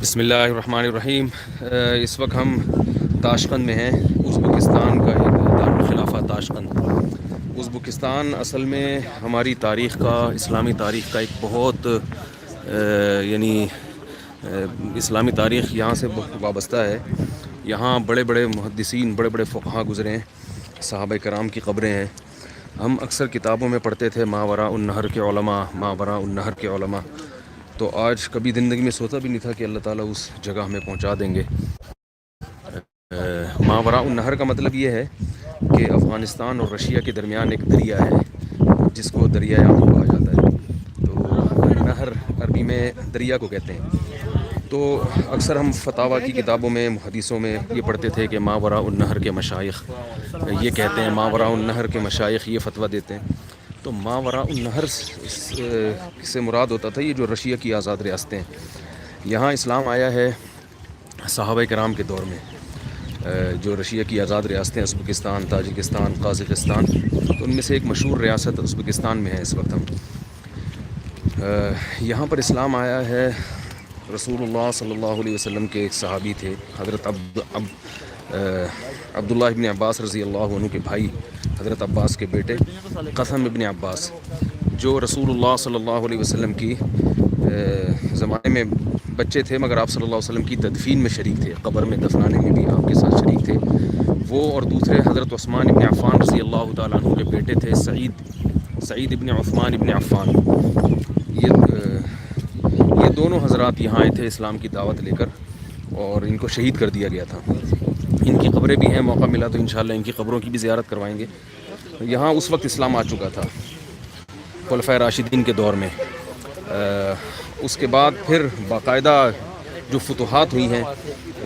بسم اللہ الرحمن الرحیم۔ اس وقت ہم تاشقند میں ہیں، ازبکستان کا ایک دارالخلافہ تاشقند۔ ازبکستان اصل میں ہماری تاریخ کا، اسلامی تاریخ کا ایک بہت اسلامی تاریخ یہاں سے وابستہ ہے۔ یہاں بڑے بڑے محدثین، بڑے بڑے فقہا گزرے ہیں، صحابہ کرام کی قبریں ہیں۔ ہم اکثر کتابوں میں پڑھتے تھے ماوراء النہر کے علماء، ماوراء النہر کے علماء، تو آج کبھی زندگی میں سوچا بھی نہیں تھا کہ اللہ تعالیٰ اس جگہ ہمیں پہنچا دیں گے۔ ماوراء النہر کا مطلب یہ ہے کہ افغانستان اور رشیا کے درمیان ایک دریا ہے جس کو دریائے آمو کہا جاتا ہے۔ تو نہر عربی میں دریا کو کہتے ہیں۔ تو اکثر ہم فتاویٰ کی کتابوں میں، حدیثوں میں یہ پڑھتے تھے کہ ماوراء النہر کے مشائخ یہ کہتے ہیں، ماوراء النہر کے مشائخ یہ فتویٰ دیتے ہیں۔ تو ماوراء النہر سے مراد ہوتا تھا یہ جو رشیا کی آزاد ریاستیں ہیں۔ یہاں اسلام آیا ہے صحابہ کرام کے دور میں۔ جو رشیا کی آزاد ریاستیں، ازبکستان، تاجکستان، قازقستان، تو ان میں سے ایک مشہور ریاست ازبکستان میں ہے اس وقت ہم۔ یہاں پر اسلام آیا ہے، رسول اللہ صلی اللہ علیہ وسلم کے ایک صحابی تھے، حضرت عبداللہ ابن عباس رضی اللہ عنہ کے بھائی، حضرت عباس کے بیٹے قاسم ابن عباس، جو رسول اللہ صلی اللہ علیہ وسلم کی زمانے میں بچے تھے، مگر آپ صلی اللہ علیہ وسلم کی تدفین میں شریک تھے، قبر میں دفنانے میں بھی آپ کے ساتھ شریک تھے وہ، اور دوسرے حضرت عثمان ابن عفان رضی اللہ تعالیٰ عنہ کے بیٹے تھے سعید ابن عثمان ابن عفان۔ یہ دونوں حضرات یہاں آئے تھے اسلام کی دعوت لے کر، اور ان کو شہید کر دیا گیا تھا۔ ان کی قبریں بھی ہیں، موقع ملا تو انشاءاللہ ان کی قبروں کی بھی زیارت کروائیں گے۔ یہاں اس وقت اسلام آ چکا تھا خلفائے راشدین کے دور میں۔ اس کے بعد پھر باقاعدہ جو فتوحات ہوئی ہیں،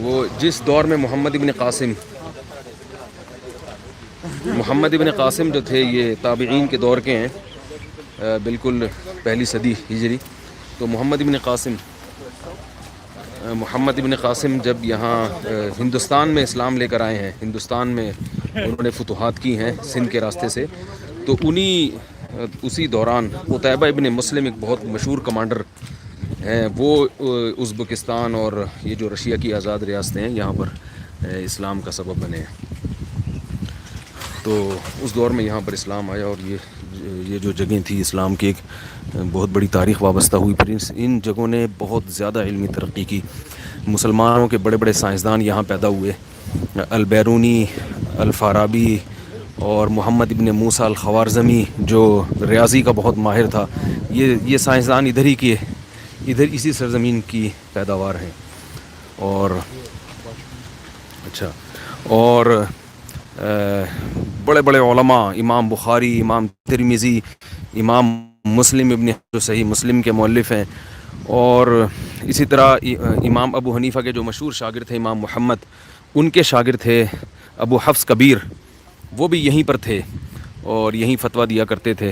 وہ جس دور میں محمد ابن قاسم جو تھے، یہ تابعین کے دور کے ہیں، بالکل پہلی صدی ہجری۔ تو محمد ابن قاسم جب یہاں ہندوستان میں اسلام لے کر آئے ہیں، ہندوستان میں انہوں نے فتوحات کی ہیں سندھ کے راستے سے، تو اسی دوران قتیبہ ابن مسلم ایک بہت مشہور کمانڈر ہیں، وہ ازبکستان اور یہ جو رشیا کی آزاد ریاستیں ہیں یہاں پر اسلام کا سبب بنے ہیں۔ تو اس دور میں یہاں پر اسلام آیا، اور یہ جو جگہیں تھی اسلام کی ایک بہت بڑی تاریخ وابستہ ہوئی۔ پھر ان جگہوں نے بہت زیادہ علمی ترقی کی، مسلمانوں کے بڑے بڑے سائنسدان یہاں پیدا ہوئے، البیرونی، الفارابی اور محمد ابن موسیٰ الخوارزمی جو ریاضی کا بہت ماہر تھا، یہ سائنسدان ادھر اسی سرزمین کی پیداوار ہیں۔ اور بڑے بڑے علماء، امام بخاری، امام ترمذی، امام مسلم ابن جو صحیح مسلم کے مؤلف ہیں، اور اسی طرح امام ابو حنیفہ کے جو مشہور شاگرد تھے امام محمد، ان کے شاگرد تھے ابو حفص کبیر، وہ بھی یہیں پر تھے اور یہیں فتویٰ دیا کرتے تھے۔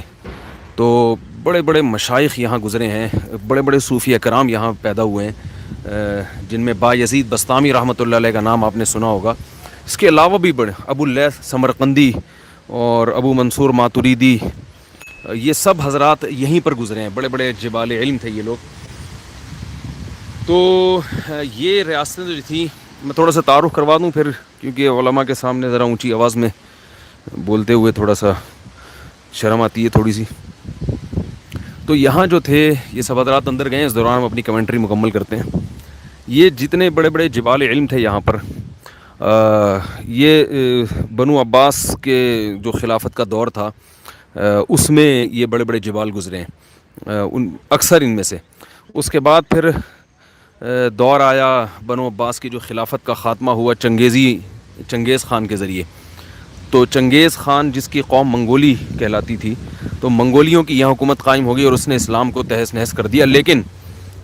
تو بڑے بڑے مشائخ یہاں گزرے ہیں، بڑے بڑے صوفیہ کرام یہاں پیدا ہوئے ہیں، جن میں بایزید بسطامی رحمۃ اللہ علیہ کا نام آپ نے سنا ہوگا۔ اس کے علاوہ بھی بڑے ابو اللیث سمرقندی اور ابو منصور ماتریدی، یہ سب حضرات یہیں پر گزرے ہیں، بڑے بڑے جبال علم تھے یہ لوگ۔ تو یہ ریاستیں جو تھیں، میں تھوڑا سا تعارف کروا دوں پھر، کیونکہ علماء کے سامنے ذرا اونچی آواز میں بولتے ہوئے تھوڑا سا شرم آتی ہے تھوڑی سی۔ تو یہاں جو تھے یہ سب حضرات اندر گئے، اس دوران ہم اپنی کمنٹری مکمل کرتے ہیں۔ یہ جتنے بڑے بڑے جبال علم تھے یہاں پر، یہ بنو عباس کے جو خلافت کا دور تھا اس میں یہ بڑے بڑے جبال گزرے ہیں، اکثر ان میں سے۔ اس کے بعد پھر دور آیا بنو عباس کی جو خلافت کا خاتمہ ہوا چنگیز خان کے ذریعے۔ تو چنگیز خان جس کی قوم منگولی کہلاتی تھی، تو منگولیوں کی یہاں حکومت قائم ہو گئی اور اس نے اسلام کو تہس نہس کر دیا، لیکن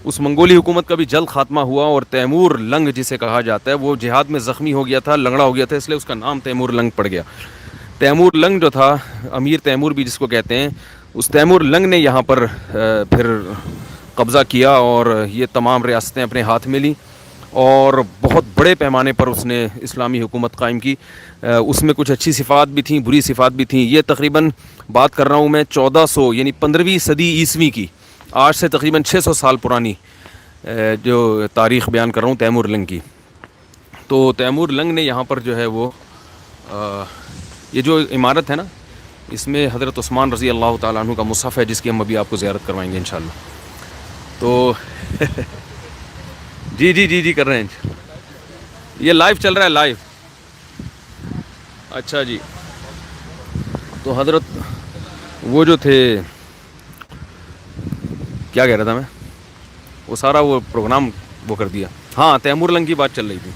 اس منگولی حکومت کا بھی جلد خاتمہ ہوا، اور تیمور لنگ جسے کہا جاتا ہے، وہ جہاد میں زخمی ہو گیا تھا، لنگڑا ہو گیا تھا، اس لیے اس کا نام تیمور لنگ پڑ گیا۔ تیمور لنگ جو تھا، امیر تیمور بھی جس کو کہتے ہیں، اس تیمور لنگ نے یہاں پر پھر قبضہ کیا اور یہ تمام ریاستیں اپنے ہاتھ میں لیں، اور بہت بڑے پیمانے پر اس نے اسلامی حکومت قائم کی۔ اس میں کچھ اچھی صفات بھی تھیں، بری صفات بھی تھیں۔ یہ تقریباً بات کر رہا ہوں میں 1400 یعنی 15ویں صدی عیسوی کی، آج سے تقریباً 600 سال پرانی جو تاریخ بیان کر رہا ہوں تیمور لنگ کی. تو تیمور لنگ نے یہاں پر جو ہے وہ یہ جو عمارت ہے نا، اس میں حضرت عثمان رضی اللہ تعالیٰ عنہ کا مصحف ہے، جس کی ہم ابھی آپ کو زیارت کروائیں گے انشاءاللہ. تو جی جی جی جی کر رہے ہیں، یہ لائیو چل رہا ہے لائیو. اچھا جی. تو حضرت وہ جو تھے، کیا کہہ رہا تھا میں، وہ سارا وہ پروگرام وہ کر دیا. ہاں، تیمور لنگ کی بات چل رہی تھی.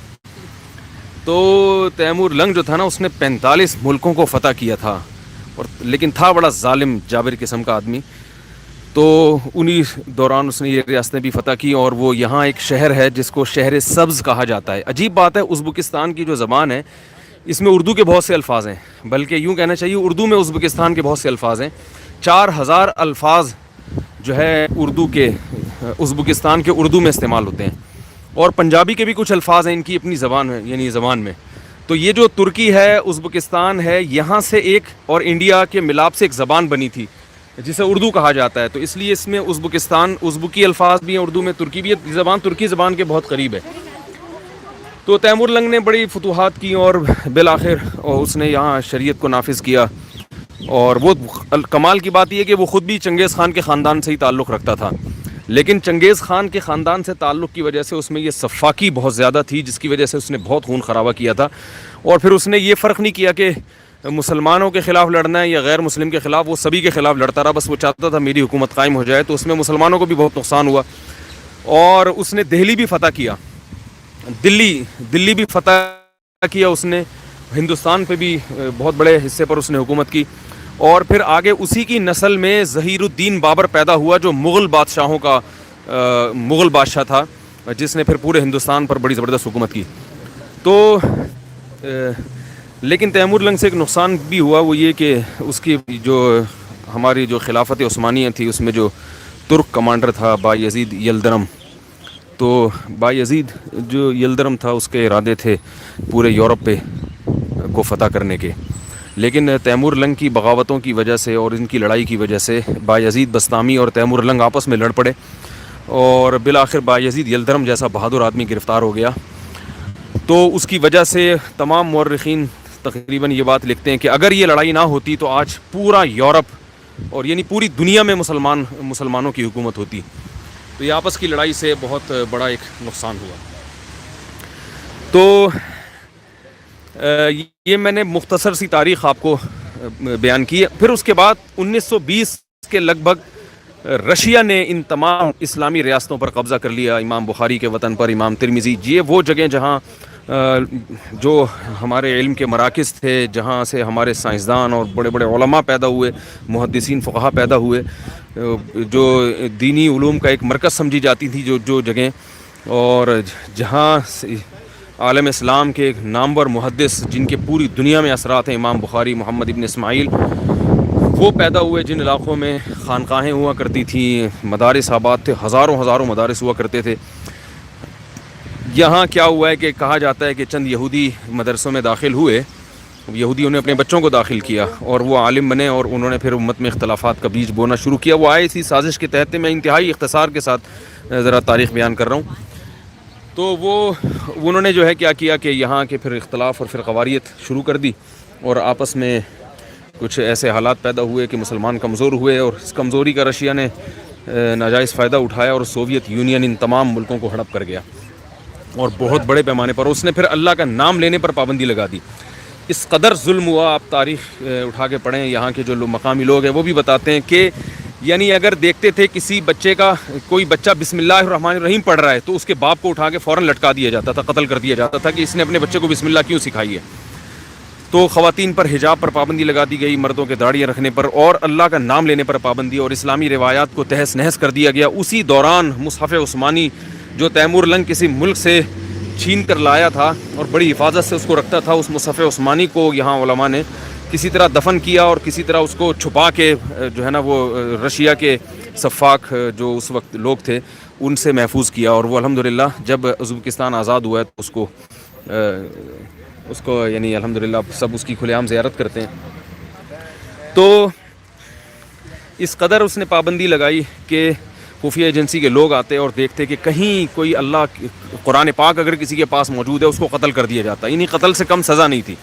تو تیمور لنگ جو تھا نا، اس نے 45 ملکوں کو فتح کیا تھا، اور لیکن تھا بڑا ظالم جابر قسم کا آدمی. تو انہی دوران اس نے یہ ریاستیں بھی فتح کی، اور وہ یہاں ایک شہر ہے جس کو شہر سبز کہا جاتا ہے. عجیب بات ہے، ازبکستان کی جو زبان ہے اس میں اردو کے بہت سے الفاظ ہیں، بلکہ یوں کہنا چاہیے اردو میں ازبکستان کے بہت سے الفاظ ہیں. 4000 الفاظ جو ہے اردو کے، ازبکستان کے اردو میں استعمال ہوتے ہیں، اور پنجابی کے بھی کچھ الفاظ ہیں ان کی اپنی زبان میں، یعنی زبان میں. تو یہ جو ترکی ہے، ازبکستان ہے، یہاں سے ایک اور انڈیا کے ملاپ سے ایک زبان بنی تھی جسے اردو کہا جاتا ہے. تو اس لیے اس میں ازبکی الفاظ بھی ہیں اردو میں، ترکی بھی ہے. زبان ترکی زبان کے بہت قریب ہے. تو تیمور لنگ نے بڑی فتوحات کی، اور بالآخر اس نے یہاں شریعت کو نافذ کیا. اور وہ کمال کی بات یہ کہ وہ خود بھی چنگیز خان کے خاندان سے ہی تعلق رکھتا تھا، لیکن چنگیز خان کے خاندان سے تعلق کی وجہ سے اس میں یہ سفاکی بہت زیادہ تھی، جس کی وجہ سے اس نے بہت خون خرابہ کیا تھا. اور پھر اس نے یہ فرق نہیں کیا کہ مسلمانوں کے خلاف لڑنا ہے یا غیر مسلم کے خلاف، وہ سبھی کے خلاف لڑتا رہا. بس وہ چاہتا تھا میری حکومت قائم ہو جائے. تو اس میں مسلمانوں کو بھی بہت نقصان ہوا، اور اس نے دہلی بھی فتح کیا، دلی بھی فتح کیا اس نے. ہندوستان پہ بھی بہت بڑے حصے پر اس نے حکومت کی. اور پھر آگے اسی کی نسل میں ظہیر الدین بابر پیدا ہوا، جو مغل بادشاہوں کا مغل بادشاہ تھا، جس نے پھر پورے ہندوستان پر بڑی زبردست حکومت کی. تو لیکن تیمور لنگ سے ایک نقصان بھی ہوا، وہ یہ کہ اس کی جو ہماری جو خلافت عثمانیہ تھی، اس میں جو ترک کمانڈر تھا بایزید یلدرم، تو بایزید جو یلدرم تھا، اس کے ارادے تھے پورے یورپ پہ کو فتح کرنے کے. لیکن تیمور لنگ کی بغاوتوں کی وجہ سے اور ان کی لڑائی کی وجہ سے بایزید بستامی اور تیمور لنگ آپس میں لڑ پڑے، اور بالآخر بایزید یلدرم جیسا بہادر آدمی گرفتار ہو گیا. تو اس کی وجہ سے تمام مورخین تقریباً یہ بات لکھتے ہیں کہ اگر یہ لڑائی نہ ہوتی تو آج پورا یورپ اور یعنی پوری دنیا میں مسلمانوں کی حکومت ہوتی. تو یہ آپس کی لڑائی سے بہت بڑا ایک نقصان ہوا. تو یہ میں نے مختصر سی تاریخ آپ کو بیان کی ہے. پھر اس کے بعد 1920 کے لگ بھگ رشیا نے ان تمام اسلامی ریاستوں پر قبضہ کر لیا. امام بخاری کے وطن پر، امام ترمذی، یہ وہ جگہیں جہاں جو ہمارے علم کے مراکز تھے، جہاں سے ہمارے سائنسدان اور بڑے بڑے علماء پیدا ہوئے، محدثین فقہا پیدا ہوئے، جو دینی علوم کا ایک مرکز سمجھی جاتی تھی جو جگہیں، اور جہاں عالم اسلام کے ایک نامور محدث جن کے پوری دنیا میں اثرات ہیں، امام بخاری، محمد ابن اسماعیل، وہ پیدا ہوئے. جن علاقوں میں خانقاہیں ہوا کرتی تھیں، مدارس آباد تھے، ہزاروں مدارس ہوا کرتے تھے. یہاں کیا ہوا ہے کہ کہا جاتا ہے کہ چند یہودی مدرسوں میں داخل ہوئے، یہودیوں نے اپنے بچوں کو داخل کیا اور وہ عالم بنے، اور انہوں نے پھر امت میں اختلافات کا بیج بونا شروع کیا. وہ آئے اسی سازش کے تحت. میں انتہائی اختصار کے ساتھ ذرا تاریخ بیان کر رہا ہوں. تو انہوں نے جو ہے کیا کیا کہ یہاں کے پھر اختلاف اور فرقواریت شروع کر دی، اور آپس میں کچھ ایسے حالات پیدا ہوئے کہ مسلمان کمزور ہوئے، اور اس کمزوری کا رشیا نے ناجائز فائدہ اٹھایا، اور سوویت یونین ان تمام ملکوں کو ہڑپ کر گیا، اور بہت بڑے پیمانے پر اس نے پھر اللہ کا نام لینے پر پابندی لگا دی. اس قدر ظلم ہوا. آپ تاریخ اٹھا کے پڑھیں، یہاں کے جو مقامی لوگ ہیں وہ بھی بتاتے ہیں کہ یعنی اگر دیکھتے تھے کسی بچے کا، کوئی بچہ بسم اللہ الرحمن الرحیم پڑھ رہا ہے تو اس کے باپ کو اٹھا کے فوراً لٹکا دیا جاتا تھا، قتل کر دیا جاتا تھا کہ اس نے اپنے بچے کو بسم اللہ کیوں سکھائی ہے. تو خواتین پر حجاب پر پابندی لگا دی گئی، مردوں کے داڑیاں رکھنے پر اور اللہ کا نام لینے پر پابندی، اور اسلامی روایات کو تہس نہس کر دیا گیا. اسی دوران مصحف عثمانی جو تیمور لنگ کسی ملک سے چھین کر لایا تھا اور بڑی حفاظت سے اس کو رکھتا تھا، اس مصحف عثمانی کو یہاں علماء نے کسی طرح دفن کیا، اور کسی طرح اس کو چھپا کے جو ہے نا وہ رشیا کے سفاک جو اس وقت لوگ تھے ان سے محفوظ کیا. اور وہ الحمدللہ جب ازبکستان آزاد ہوا ہے تو اس کو یعنی الحمدللہ سب اس کی کھلے عام زیارت کرتے ہیں. تو اس قدر اس نے پابندی لگائی کہ خفیہ ایجنسی کے لوگ آتے اور دیکھتے کہ کہیں کوئی اللہ قرآن پاک اگر کسی کے پاس موجود ہے اس کو قتل کر دیا جاتا، یعنی قتل سے کم سزا نہیں تھی۔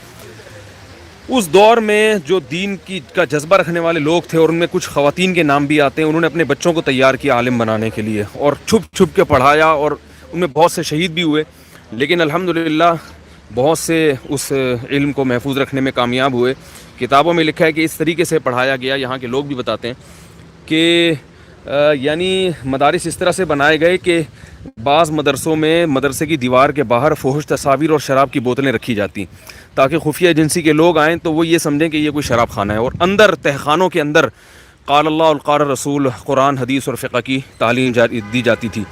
اس دور میں جو دین کا جذبہ رکھنے والے لوگ تھے، اور ان میں کچھ خواتین کے نام بھی آتے ہیں، انہوں نے اپنے بچوں کو تیار کیا عالم بنانے کے لیے اور چھپ چھپ کے پڑھایا، اور ان میں بہت سے شہید بھی ہوئے، لیکن الحمدللہ بہت سے اس علم کو محفوظ رکھنے میں کامیاب ہوئے۔ کتابوں میں لکھا ہے کہ اس طریقے سے پڑھایا گیا، یہاں کے لوگ بھی بتاتے ہیں کہ یعنی مدارس اس طرح سے بنائے گئے کہ بعض مدرسوں میں مدرسے کی دیوار کے باہر فحش تصاویر اور شراب کی بوتلیں رکھی جاتی تاکہ خفیہ ایجنسی کے لوگ آئیں تو وہ یہ سمجھیں کہ یہ کوئی شراب خانہ ہے، اور اندر تہخانوں کے اندر قال اللہ اور قال رسول، قرآن حدیث اور فقہ کی تعلیم دی جاتی تھی،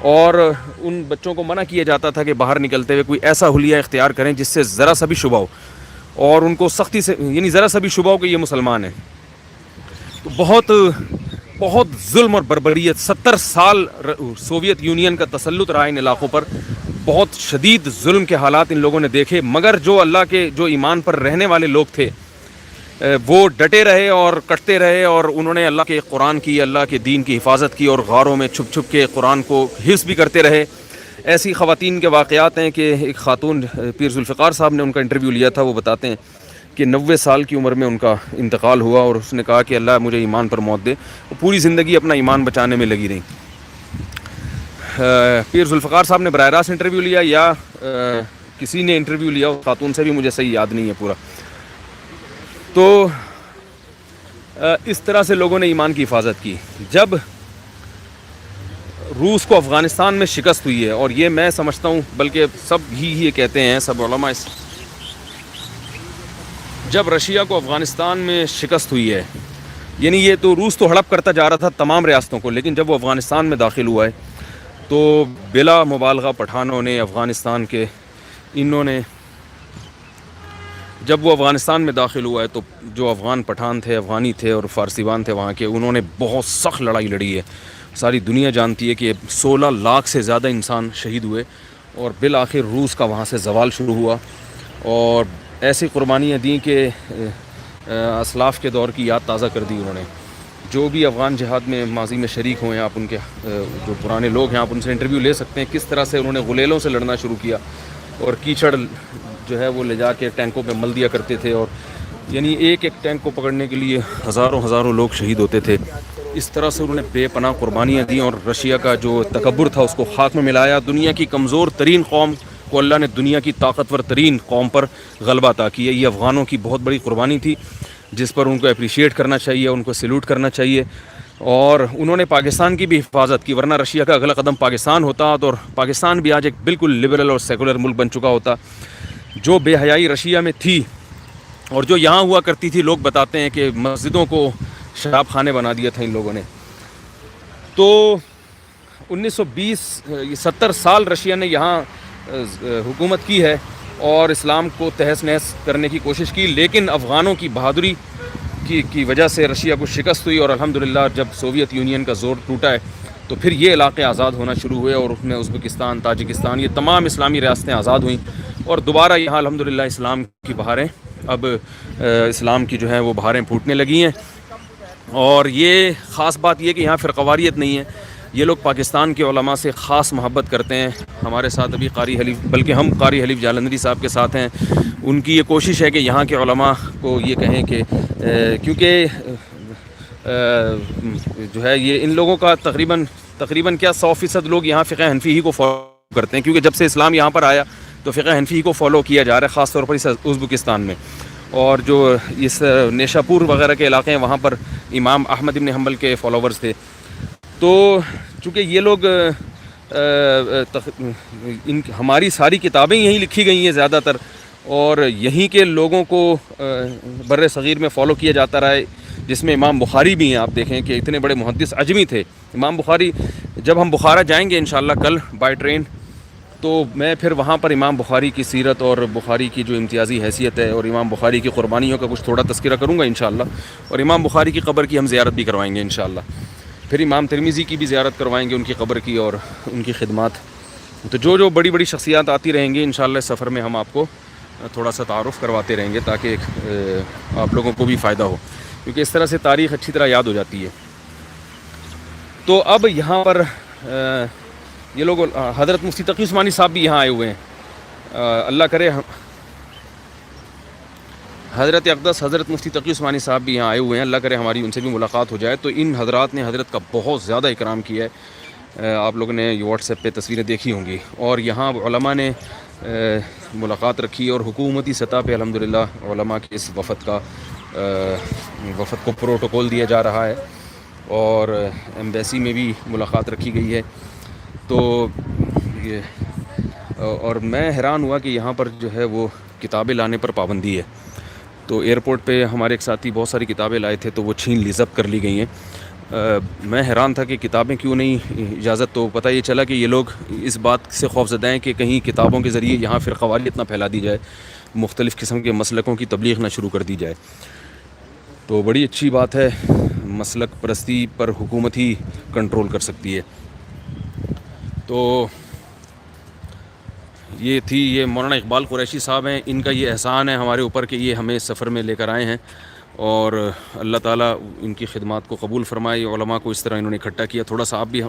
اور ان بچوں کو منع کیا جاتا تھا کہ باہر نکلتے ہوئے کوئی ایسا حلیہ اختیار کریں جس سے ذرا سا بھی شبہ ہو، اور ان کو سختی سے یعنی ذرا سا بھی شبہ ہو کہ یہ مسلمان ہیں۔ تو بہت ظلم اور بربریت، 70 سال سوویت یونین کا تسلط رہا ان علاقوں پر، بہت شدید ظلم کے حالات ان لوگوں نے دیکھے، مگر جو اللہ کے جو ایمان پر رہنے والے لوگ تھے وہ ڈٹے رہے اور کٹتے رہے، اور انہوں نے اللہ کے قرآن کی، اللہ کے دین کی حفاظت کی، اور غاروں میں چھپ چھپ کے قرآن کو حفظ بھی کرتے رہے۔ ایسی خواتین کے واقعات ہیں کہ ایک خاتون پیر ذوالفقار صاحب نے ان کا انٹرویو لیا تھا، وہ بتاتے ہیں کہ 90 سال کی عمر میں ان کا انتقال ہوا، اور اس نے کہا کہ اللہ مجھے ایمان پر موت دے، وہ پوری زندگی اپنا ایمان بچانے میں لگی رہیں۔ پیر ذوالفقار صاحب نے براہ راست انٹرویو لیا یا کسی نے انٹرویو لیا اس خاتون سے بھی، مجھے صحیح یاد نہیں ہے پورا۔ تو اس طرح سے لوگوں نے ایمان کی حفاظت کی۔ جب روس کو افغانستان میں شکست ہوئی ہے، اور یہ میں سمجھتا ہوں بلکہ سب ہی یہ کہتے ہیں، سب علماء، جب رشیا کو افغانستان میں شکست ہوئی ہے، یعنی یہ تو روس تو ہڑپ کرتا جا رہا تھا تمام ریاستوں کو، لیکن جب وہ افغانستان میں داخل ہوا ہے تو بلا مبالغہ پٹھانوں نے افغانستان کے جب وہ افغانستان میں داخل ہوا ہے تو جو افغان پٹھان تھے، افغانی تھے اور فارسیوان تھے وہاں کے، انہوں نے بہت سخت لڑائی لڑی ہے۔ ساری دنیا جانتی ہے کہ 16 لاکھ سے زیادہ انسان شہید ہوئے، اور بالآخر روس کا وہاں سے زوال شروع ہوا، اور ایسی قربانیاں دیں کہ اسلاف کے دور کی یاد تازہ کر دی انہوں نے۔ جو بھی افغان جہاد میں ماضی میں شریک ہوئے ہیں، آپ ان کے جو پرانے لوگ ہیں آپ ان سے انٹرویو لے سکتے ہیں، کس طرح سے انہوں نے غلیلوں سے لڑنا شروع کیا، اور کیچڑ جو ہے وہ لے جا کے ٹینکوں پہ مل دیا کرتے تھے، اور یعنی ایک ایک ٹینک کو پکڑنے کے لیے ہزاروں لوگ شہید ہوتے تھے۔ اس طرح سے انہوں نے بے پناہ قربانیاں دیں، اور رشیا کا جو تکبر تھا اس کو خاک میں ملایا۔ دنیا کی کمزور ترین قوم کو اللہ نے دنیا کی طاقتور ترین قوم پر غلبہ عطا کیا۔ یہ افغانوں کی بہت بڑی قربانی تھی جس پر ان کو اپریشیٹ کرنا چاہیے، ان کو سیلوٹ کرنا چاہیے، اور انہوں نے پاکستان کی بھی حفاظت کی، ورنہ رشیا کا اگلا قدم پاکستان ہوتا، اور پاکستان بھی آج ایک بالکل لبرل اور سیکولر ملک بن چکا ہوتا۔ جو بے حیائی رشیا میں تھی اور جو یہاں ہوا کرتی تھی، لوگ بتاتے ہیں کہ مسجدوں کو شراب خانے بنا دیا تھا ان لوگوں نے۔ تو 70 سال رشیا نے یہاں حکومت کی ہے اور اسلام کو تہس نہس کرنے کی کوشش کی، لیکن افغانوں کی بہادری کی وجہ سے رشیا کو شکست ہوئی، اور الحمدللہ جب سوویت یونین کا زور ٹوٹا ہے تو پھر یہ علاقے آزاد ہونا شروع ہوئے، اور اس میں ازبکستان، تاجکستان، یہ تمام اسلامی ریاستیں آزاد ہوئیں، اور دوبارہ یہاں الحمدللہ اسلام کی بہاریں، اب اسلام کی جو ہے وہ بہاریں پھوٹنے لگی ہیں۔ اور یہ خاص بات یہ کہ یہاں فرقواریت نہیں ہے، یہ لوگ پاکستان کے علماء سے خاص محبت کرتے ہیں۔ ہمارے ساتھ ابھی قاری حلیف، بلکہ ہم قاری حلیف جالندری صاحب کے ساتھ ہیں، ان کی یہ کوشش ہے کہ یہاں کے علماء کو یہ کہیں کہ کیونکہ جو ہے یہ ان لوگوں کا تقریباً کیا 100% لوگ یہاں فقہ حنفی ہی کو فالو کرتے ہیں، کیونکہ جب سے اسلام یہاں پر آیا تو فقہ حنفی ہی کو فالو کیا جا رہا ہے، خاص طور پر اس ازبکستان میں۔ اور جو اس نیشاپور وغیرہ کے علاقے ہیں وہاں پر امام احمد بن حنبل کے فالوورز تھے۔ تو چونکہ یہ لوگ ہماری ساری کتابیں یہیں لکھی گئی ہیں زیادہ تر، اور یہیں کے لوگوں کو بر صغیر میں فالو کیا جاتا رہا ہے، جس میں امام بخاری بھی ہیں۔ آپ دیکھیں کہ اتنے بڑے محدث عجمی تھے امام بخاری۔ جب ہم بخارا جائیں گے انشاءاللہ کل بائی ٹرین، تو میں پھر وہاں پر امام بخاری کی سیرت اور بخاری کی جو امتیازی حیثیت ہے اور امام بخاری کی قربانیوں کا کچھ تھوڑا تذکرہ کروں گا انشاءاللہ، اور امام بخاری کی قبر کی ہم زیارت بھی کروائیں گے انشاءاللہ۔ پھر امام ترمذی کی بھی زیارت کروائیں گے، ان کی قبر کی اور ان کی خدمات۔ تو جو بڑی بڑی شخصیات آتی رہیں گی انشاءاللہ اس سفر میں ہم آپ کو تھوڑا سا تعارف کرواتے رہیں گے، تاکہ آپ لوگوں کو بھی فائدہ ہو، کیونکہ اس طرح سے تاریخ اچھی طرح یاد ہو جاتی ہے۔ تو اب یہاں پر یہ لوگ حضرت مفتی تقی عثمانی صاحب بھی یہاں آئے ہوئے ہیں، اللہ کرے حضرت اقدس حضرت مفتی تقی عثمانی صاحب بھی یہاں آئے ہوئے ہیں، اللہ کرے ہماری ان سے بھی ملاقات ہو جائے۔ تو ان حضرات نے حضرت کا بہت زیادہ اکرام کیا ہے، آپ لوگوں نے یہ واٹس ایپ پہ تصویریں دیکھی ہوں گی، اور یہاں علماء نے ملاقات رکھی، اور حکومتی سطح پہ الحمدللہ علماء کے اس وفد کو پروٹوکول دیا جا رہا ہے، اور ایمبیسی میں بھی ملاقات رکھی گئی ہے۔ تو اور میں حیران ہوا کہ یہاں پر جو ہے وہ کتابیں لانے پر پابندی ہے۔ تو ایئرپورٹ پہ ہمارے ایک ساتھی بہت ساری کتابیں لائے تھے، تو وہ چھین لی، ضبط کر لی گئی ہیں۔ میں حیران تھا کہ کتابیں کیوں نہیں اجازت، تو پتہ یہ چلا کہ یہ لوگ اس بات سے خوفزدہ ہیں کہ کہیں کتابوں کے ذریعے یہاں فرقہ واریت نہ پھیلا دی جائے، مختلف قسم کے مسلکوں کی تبلیغ نہ شروع کر دی جائے۔ تو بڑی اچھی بات ہے، مسلک پرستی پر حکومت ہی کنٹرول کر سکتی ہے۔ تو یہ مولانا اقبال قریشی صاحب ہیں، ان کا یہ احسان ہے ہمارے اوپر کہ یہ ہمیں سفر میں لے کر آئے ہیں، اور اللہ تعالیٰ ان کی خدمات کو قبول فرمائے۔ علماء کو اس طرح انہوں نے اکٹھا کیا، تھوڑا سا آپ بھی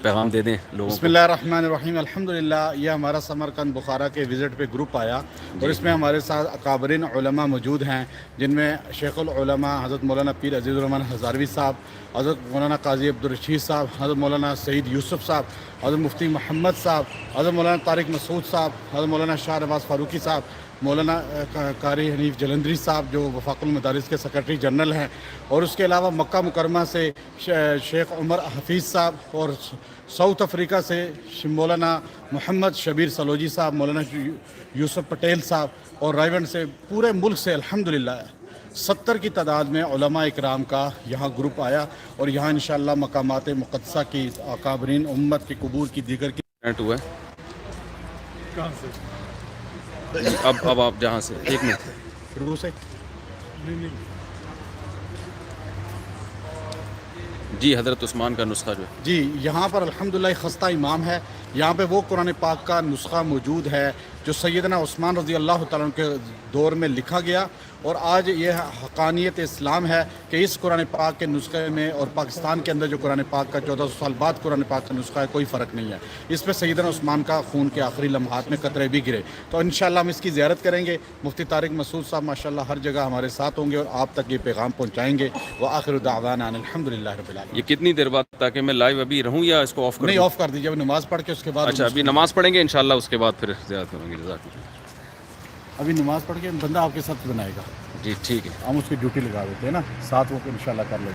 پیغام دے دیں لوگوں کو۔ بسم اللہ الرحمن الرحیم۔ الحمدللہ، یہ ہمارا سمرقند بخارا کے وزٹ پہ گروپ آیا، اور اس میں ہمارے ساتھ اکابرین علماء موجود ہیں، جن میں شیخ العلماء حضرت مولانا پیر عزیز الرحمن ہزاروی صاحب، حضرت مولانا قاضی عبدالرشید صاحب، حضرت مولانا سعید یوسف صاحب، حضرت مفتی محمد صاحب، حضرت مولانا طارق مسعود صاحب، حضرت مولانا شاہ نواز فاروقی صاحب، مولانا قاری حنیف جلندری صاحب جو وفاق المدارس کے سیکرٹری جنرل ہیں، اور اس کے علاوہ مکہ مکرمہ سے شیخ عمر حفیظ صاحب، اور ساؤتھ افریقہ سے مولانا محمد شبیر سلوجی صاحب، مولانا یوسف پٹیل صاحب، اور رائیونڈ سے پورے ملک سے الحمدللہ 70 کی تعداد میں علماء اکرام کا یہاں گروپ آیا، اور یہاں انشاءاللہ مقامات مقدسہ کی، اکابرین امت کی قبور کی، دیگر کی ہوا ہے۔ اب آپ جہاں سے ایک منٹ شروع سے جی، حضرت عثمان کا نسخہ جو ہے، جی یہاں پر الحمدللہ ایک خستہ امام ہے، یہاں پہ وہ قرآن پاک کا نسخہ موجود ہے جو سیدنا عثمان رضی اللہ تعالیٰ عنہ کے دور میں لکھا گیا، اور آج یہ حقانیت اسلام ہے کہ اس قرآن پاک کے نسخے میں اور پاکستان کے اندر جو قرآن پاک کا 1400 سال بعد قرآن پاک کا نسخہ ہے، کوئی فرق نہیں ہے۔ اس پہ سیدنا عثمان کا خون کے آخری لمحات میں قطرے بھی گرے، تو انشاءاللہ ہم اس کی زیارت کریں گے۔ مفتی طارق مسعود صاحب ماشاءاللہ ہر جگہ ہمارے ساتھ ہوں گے اور آپ تک یہ پیغام پہنچائیں گے۔ وآخر دعوانا ان الحمدللہ رب العالمین۔ یہ کتنی دیر بعد، تاکہ میں لائیو ابھی رہوں یا اس کو آف کر نہیں، دوں؟ آف کر دیجیے، ابھی نماز پڑھ کے اس کے بعد۔ اچھا، ابھی نماز پڑھیں گے انشاءاللہ، اس کے بعد پھر زیارت کریں گے۔ جزاک اللہ۔ ابھی نماز پڑھ کے بندہ آپ کے ساتھ بنائے گا، جی ٹھیک ہے۔ ہم اس کی ڈیوٹی لگا دیتے ہیں نا، ساتھ وہ انشاءاللہ کر لیں گے۔